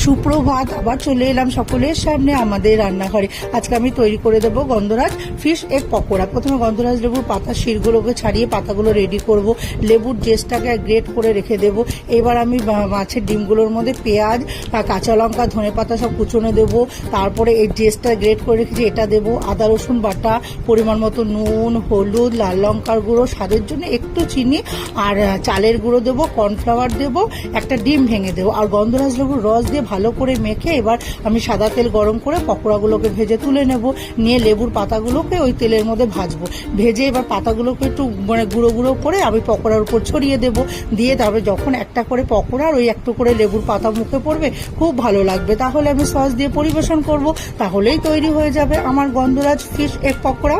সুপ্রভাত, আবার চলে এলাম সকলের সামনে আমাদের রান্নাঘরে। আজকে আমি তৈরি করে দেবো গন্ধরাজ ফিশ এগ পকোড়া। প্রথমে গন্ধরাজ লেবুর পাতা শিরগুলোকে ছাড়িয়ে পাতাগুলো রেডি করব। লেবুর জেসটাকে গ্রেট করে রেখে দেবো। এবার আমি মাছের ডিমগুলোর মধ্যে পেঁয়াজ, কাঁচা লঙ্কা, ধনেপাতা সব কুচনে দেবো। তারপরে এই জেসটা গ্রেট করে রেখেছি এটা দেবো। আদা রসুন বাটা, পরিমাণ মতো নুন, হলুদ, লাল লঙ্কার গুঁড়ো, স্বাদের জন্য একটু চিনি, আর চালের গুঁড়ো দেবো, কর্নফ্লাওয়ার দেবো, একটা ডিম ভেঙে দেবো, আর গন্ধরাজ লেবুর রস দিয়ে ভালো করে মেখে এবার আমি সাদা তেল গরম করে পকোড়াগুলোকে ভেজে তুলে নেব। নিয়ে লেবুর পাতাগুলোকে ওই তেলের মধ্যে ভাজবো। ভেজে এবার পাতাগুলোকে একটু গুঁড়ো গুঁড়ো করে আমি পকোড়ার উপর ছড়িয়ে দেবো। দিয়ে তারপরে যখন একটা করে পকোড়ার ওই একটু করে লেবুর পাতা মুখে পড়বে, খুব ভালো লাগবে। তাহলে আমি সস দিয়ে পরিবেশন করব। তাহলেই তৈরি হয়ে যাবে আমার গন্ধরাজ ফিশ এগ পকোড়া।